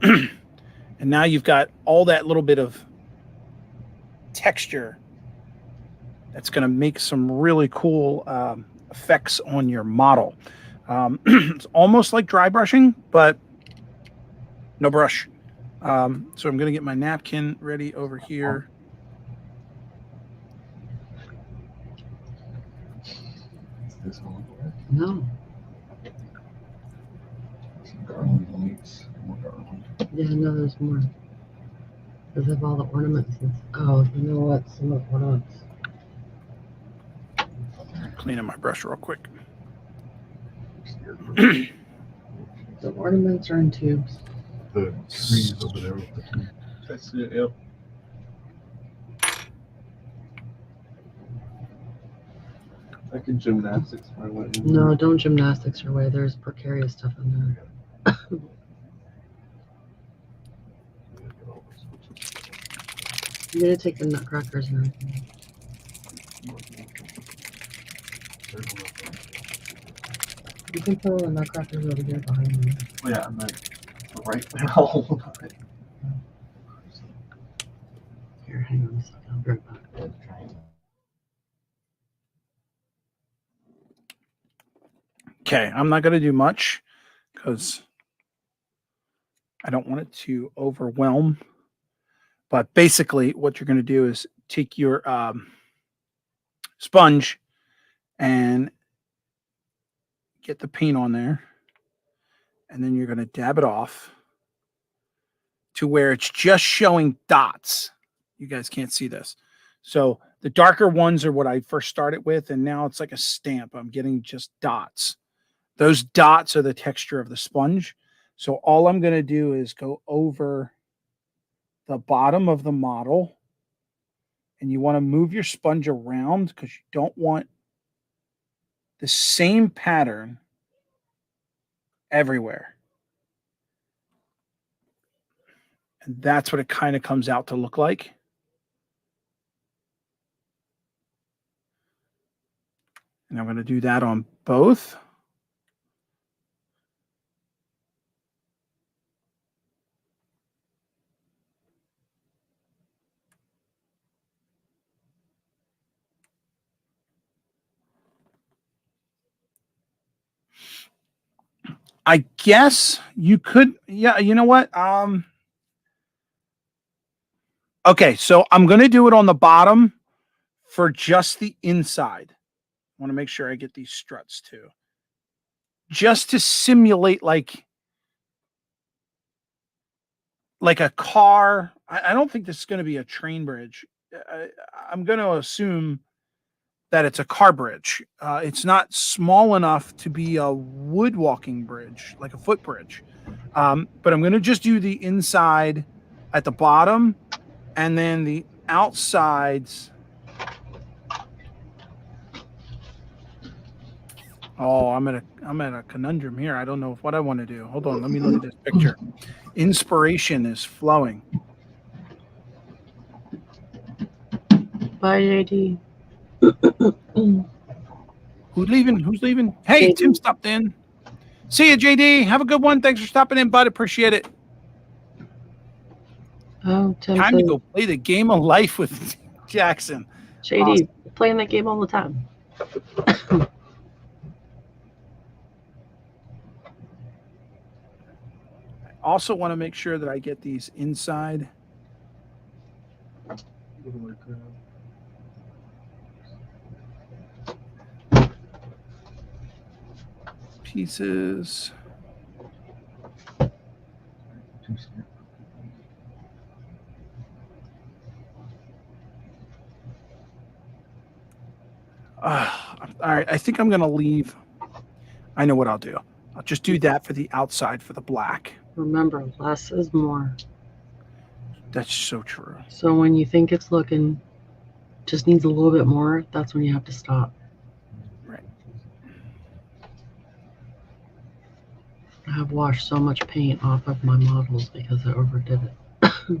And now you've got all that little bit of texture that's going to make some really cool effects on your model. It's almost like dry brushing, but no brush. So I'm going to get my napkin ready over here. Is this one? No. Some garland lights. More garland. Yeah, no, there's more. Because of all the ornaments. Oh, you know what? Some of the ornaments. Cleaning my brush real quick. The ornaments are in tubes. The trees over there with the tree. That's it, yep. I could gymnastics if I went in. No, don't gymnastics your way. There's precarious stuff in there. You gotta take the nutcrackers and everything. You can put all the nutcrackers over here behind you. Oh, yeah, I meant right now. Here, hang on a second. I'll be right back. Okay, I'm not going to do much because I don't want it to overwhelm. But basically, what you're going to do is take your sponge and get the paint on there. And then you're going to dab it off to where it's just showing dots. You guys can't see this. So the darker ones are what I first started with, and now it's like a stamp. I'm getting just dots. Those dots are the texture of the sponge. So all I'm going to do is go over the bottom of the model, and you want to move your sponge around because you don't want the same pattern everywhere. And that's what it kind of comes out to look like. And I'm going to do that on both. I guess you could, yeah, you know what? Okay, so I'm going to do it on the bottom for just the inside. I want to make sure I get these struts too. Just to simulate like a car. I don't think this is going to be a train bridge. I'm going to assume that it's a car bridge. It's not small enough to be a wood walking bridge, like a footbridge. But I'm going to just do the inside at the bottom and then the outsides. Oh, I'm at a conundrum here. I don't know what I want to do. Hold on, let me look at this picture. Inspiration is flowing. Bye, JD. Who's leaving? Hey, JD. Tim stopped in. See you, JD. Have a good one. Thanks for stopping in, bud. Appreciate it. Oh, Tim Time to says, go play the game of life with Jackson. JD, playing that game all the time. I also want to make sure that I get these inside. Pieces. All right, I think I'm going to leave. I know what I'll do. I'll just do that for the outside for the black. Remember, less is more. That's so true. So when you think it's looking, just needs a little bit more, that's when you have to stop. Right. I have washed so much paint off of my models because I overdid it.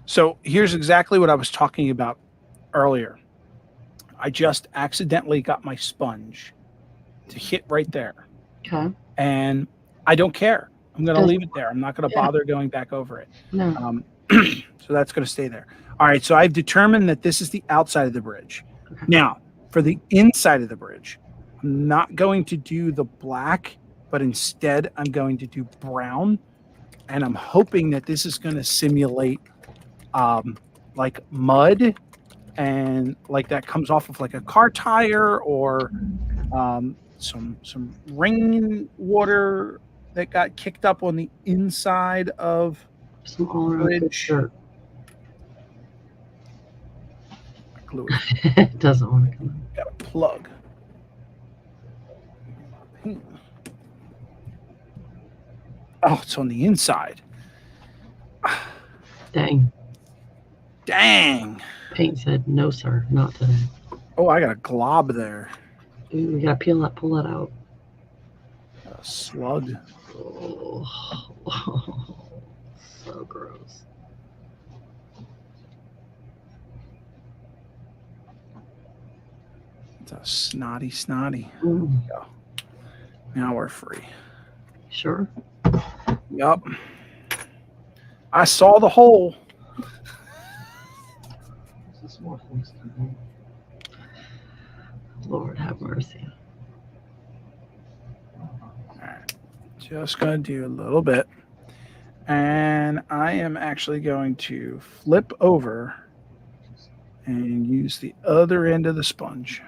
So here's exactly what I was talking about earlier. I just accidentally got my sponge to hit right there. Okay. And I don't care. I'm going to Doesn't leave it there. I'm not going to bother going back over it. No. So that's going to stay there. All right. So I've determined that this is the outside of the bridge. Okay. Now, for the inside of the bridge, I'm not going to do the black, but instead I'm going to do brown. And I'm hoping that this is going to simulate like mud, and like that comes off of like a car tire, or some rain water that got kicked up on the inside of Some all around good bridge. shirt. Glue It doesn't want to come in. got a plug. Oh, it's on the inside. Dang. Dang. Paint said, no, sir, not today. Oh, I got a glob there. Ooh, we gotta pull that out. Got a slug. Oh, so gross. It's a snotty. Mm, Now we're free. sure. Yup. I saw the hole. Is this more close to me? Lord have mercy. All right. Just going to do a little bit. And I am actually going to flip over and use the other end of the sponge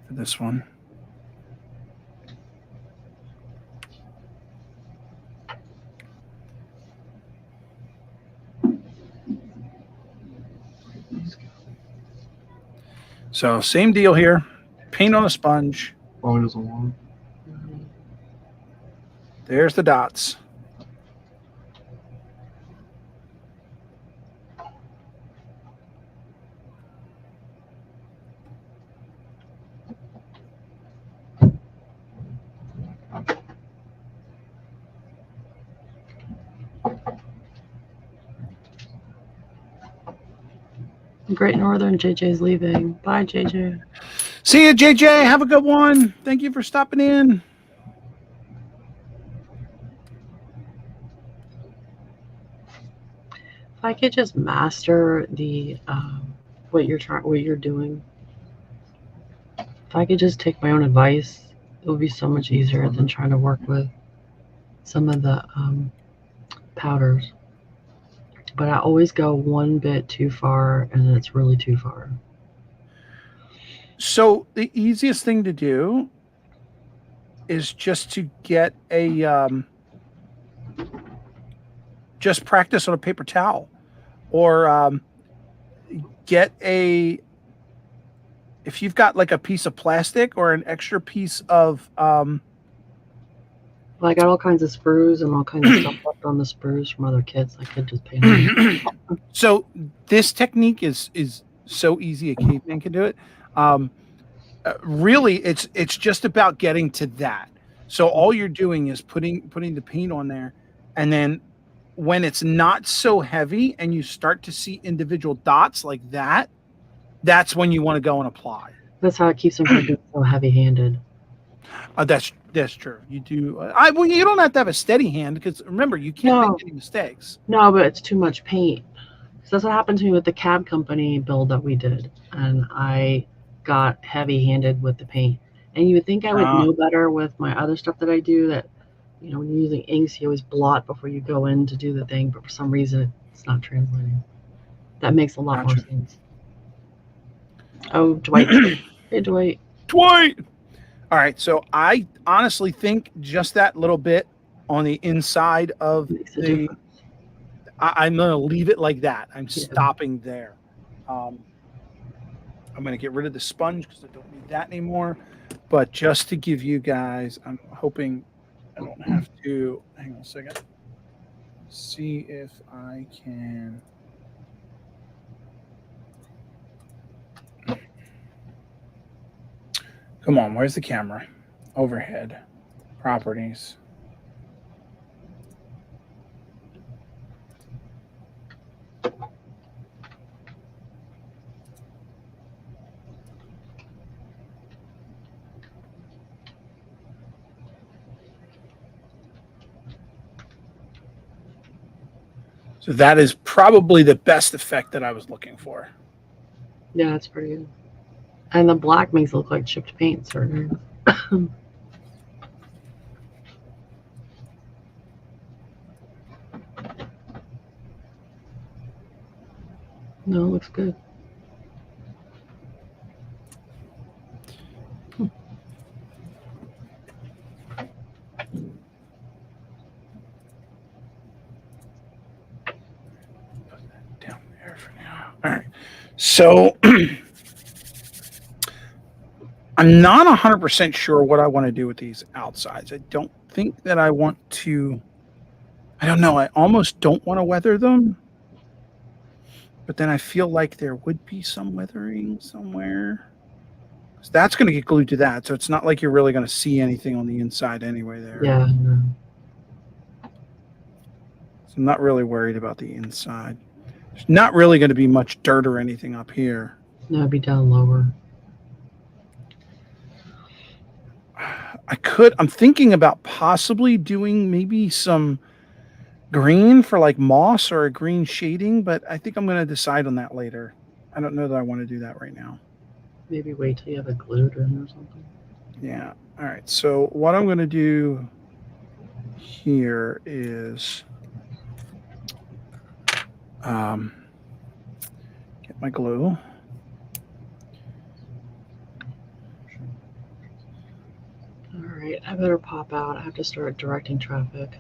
for this one. So same deal here. Paint on a sponge. Oh, it doesn't want There's the dots. Great Northern, JJ's leaving. Bye, JJ. See you, JJ. Have a good one. Thank you for stopping in. If I could just master the what you're doing. If I could just take my own advice, it would be so much easier than trying to work with some of the powders. But I always go one bit too far, and it's really too far. So the easiest thing to do is just to get a just practice on a paper towel, or get if you've got like a piece of plastic or an extra piece of Well, I got all kinds of sprues and all kinds of stuff left on the sprues from other kids. I could just paint them. So this technique is so easy a caveman can do it. Really, it's just about getting to that. So all you're doing is putting the paint on there, and then when it's not so heavy and you start to see individual dots like that, that's when you want to go and apply. That's how it keeps them from being so heavy-handed. That's true. You do. Well, you don't have to have a steady hand because remember you can't No. make any mistakes. No, but it's too much paint. So that's what happened to me with the cab company build that we did, and I got heavy-handed with the paint. And you would think I would know better with my other stuff that I do. That when you're using inks, you always blot before you go in to do the thing. But for some reason, it's not translating. That makes a lot more sense. Oh, Dwight. Hey, Dwight. Dwight. All right. So I honestly think just that little bit on the inside of Makes a the. difference. I'm going to leave it like that. I'm Yeah. stopping there. I'm going to get rid of the sponge because I don't need that anymore. But just to give you guys, I'm hoping I don't have to. Hang on a second. See if I can. Come on, where's the camera? Overhead. Properties. So that is probably the best effect that I was looking for. Yeah, that's pretty good. And the black makes it look like chipped paint, certainly. No, it looks good. Put that down there for now. All right. So I'm not 100% sure what I want to do with these outsides. I don't think that I want to. I don't know. I almost don't want to weather them. But then I feel like there would be some weathering somewhere. So that's going to get glued to that. So it's not like you're really going to see anything on the inside anyway there. Yeah. No. So I'm not really worried about the inside. There's not really going to be much dirt or anything up here. No, it'd be down lower. I'm thinking about possibly doing maybe some green for like moss or a green shading, but I think I'm going to decide on that later. I don't know that I want to do that right now. Maybe wait till you have it glued in or something. Yeah. All right. So what I'm going to do here is get my glue. All right, I better pop out. I have to start directing traffic.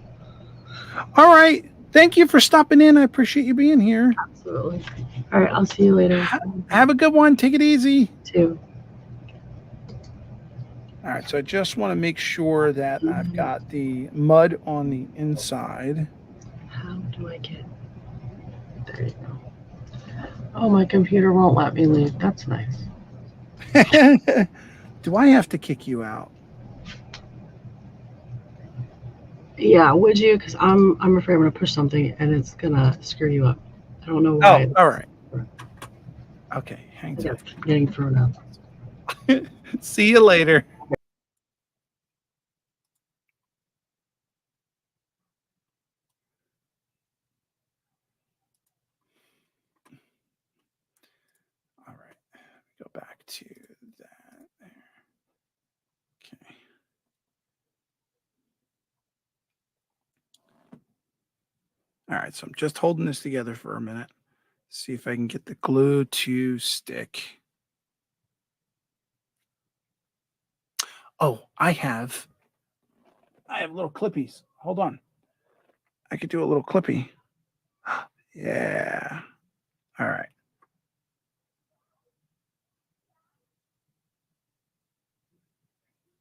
All right. Thank you for stopping in. I appreciate you being here. Absolutely. All right, I'll see you later. Have a good one. Take it easy. Too. All right. So I just want to make sure that I've got the mud on the inside. How do I get? There you go. Oh, my computer won't let me leave. That's nice. Do I have to kick you out? Yeah, would you? Because I'm afraid I'm gonna push something and it's gonna screw you up. I don't know why. Oh, all right. Okay, hang Yeah, tight. getting thrown out. See you later. All right, go back to that there. Okay. All right, so I'm just holding this together for a minute. See if I can get the glue to stick. Oh, I have little clippies. Hold on. I could do a little clippy. Yeah. All right.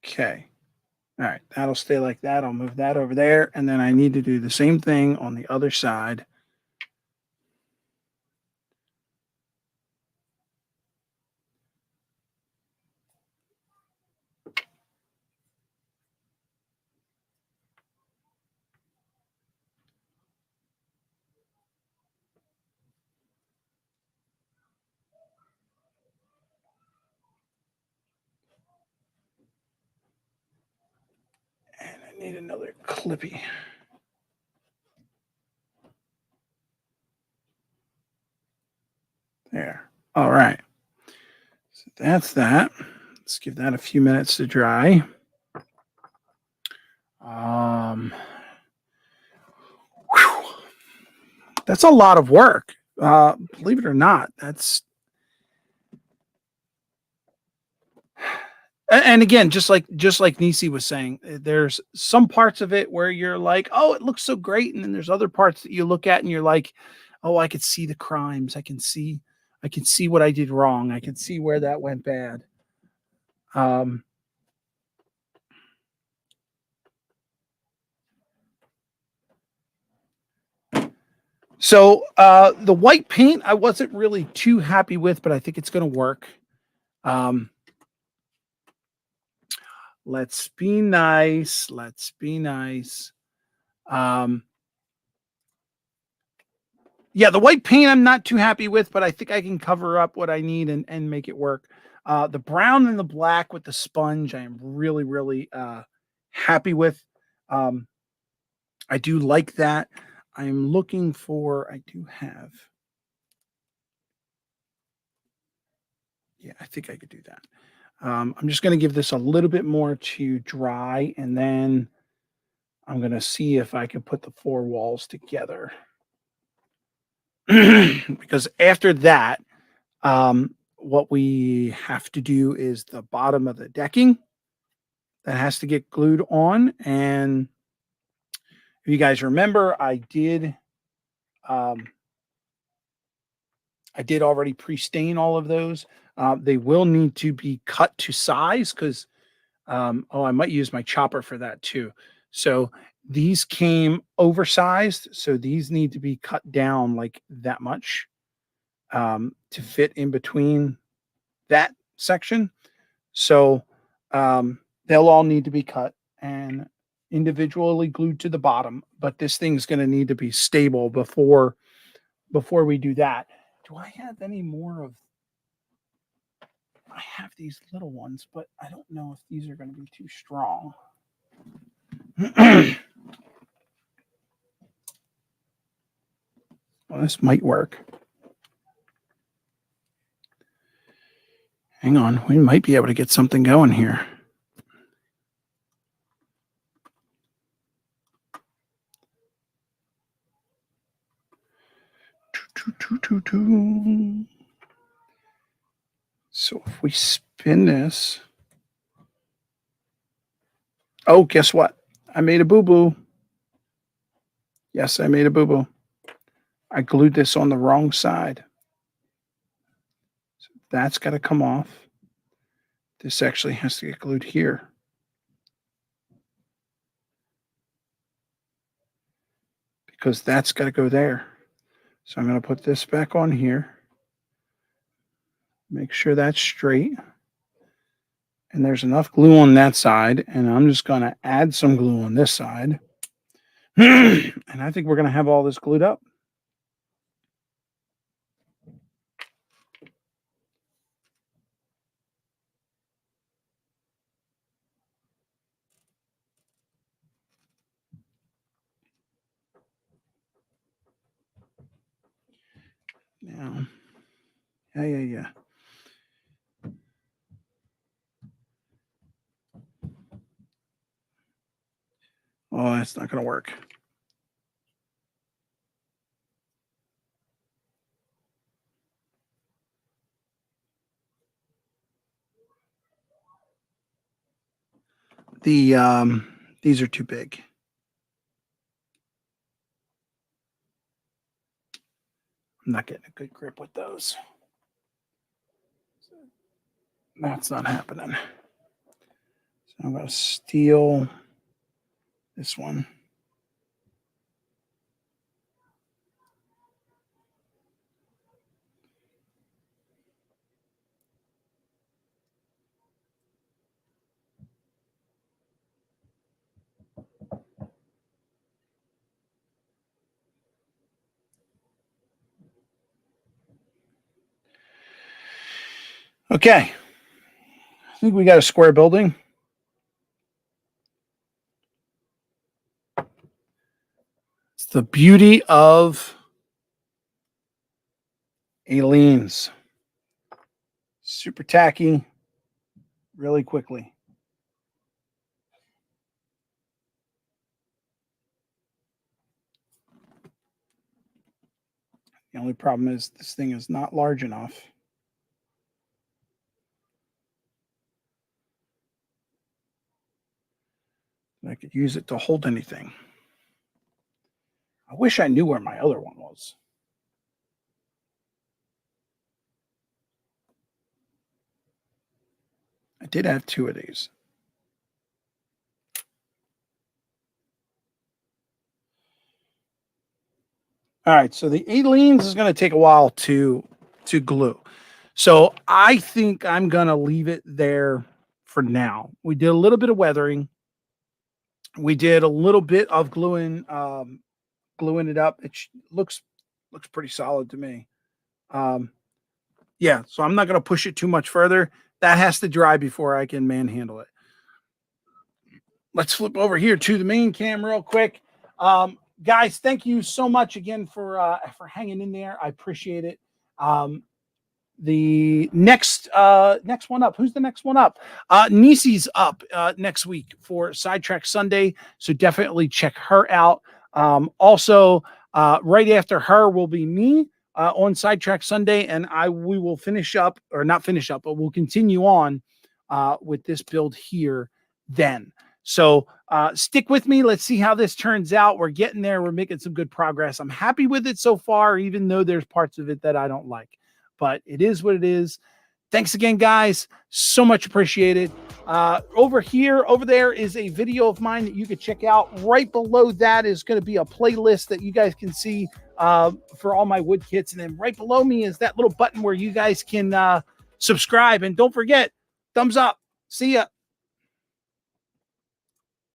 Okay. All right. That'll stay like that. I'll move that over there. And then I need to do the same thing on the other side. And I need another clippy. There. All right. So that's that. Let's give that a few minutes to dry. Whew. That's a lot of work. Believe it or not, that's and again, just like Nisi was saying, there's some parts of it where you're like, oh, it looks so great, and then there's other parts that you look at and you're like, oh, I could see the crimes. I can see what I did wrong. I can see where that went bad. So the white paint I wasn't really too happy with, but I think it's going to work. Let's be nice. Let's be nice. Yeah, the white paint I'm not too happy with, but I think I can cover up what I need and make it work. The brown and the black with the sponge, I am really, really happy with. I do like that. I'm looking for, I do have. Yeah, I think I could do that. I'm just going to give this a little bit more to dry, and then I'm going to see if I can put the four walls together. Because after that, what we have to do is the bottom of the decking that has to get glued on. And if you guys remember, um, I did already pre-stain all of those. They will need to be cut to size because, I might use my chopper for that too. So these came oversized. So these need to be cut down like that much to fit in between that section. So they'll all need to be cut and individually glued to the bottom. But this thing's going to need to be stable before we do that. Do I have any more of? I have these little ones, but I don't know if these are going to be too strong. Well, this might work. Hang on, we might be able to get something going here. So if we spin this, oh, guess what? I made a boo-boo. Yes, I made a boo-boo. I glued this on the wrong side. So that's got to come off. This actually has to get glued here. Because that's got to go there. So I'm going to put this back on here. Make sure that's straight. And there's enough glue on that side. And I'm just going to add some glue on this side. And I think we're going to have all this glued up. Now, yeah. Oh, that's not going to work. These are too big. I'm not getting a good grip with those. That's not happening. So I'm going to steal this one. Okay. I think we got a square building. It's the beauty of Aleen's. Super tacky, really quickly. The only problem is this thing is not large enough. I could use it to hold anything. I wish I knew where my other one was. I did have 2 of these. All right, so the Aleen's is going to take a while to glue. So I think I'm going to leave it there for now. We did a little bit of weathering. We did a little bit of gluing it up. It looks pretty solid to me. Yeah, so I'm not going to push it too much further. That has to dry before I can manhandle it. Let's flip over here to the main cam real quick. Guys, thank you so much again for hanging in there. I appreciate it. The next one up. Who's the next one up? Nisi's up next week for Sidetrack Sunday, so definitely check her out. Also, right after her will be me on Sidetrack Sunday, and we will finish up, or not finish up, but we'll continue on with this build here then. So stick with me. Let's see how this turns out. We're getting there. We're making some good progress. I'm happy with it so far, even though there's parts of it that I don't like. But it is what it is. Thanks again, guys. So much appreciated. Over there is a video of mine that you can check out. Right below that is going to be a playlist that you guys can see for all my wood kits. And then right below me is that little button where you guys can subscribe. And don't forget, thumbs up. See ya.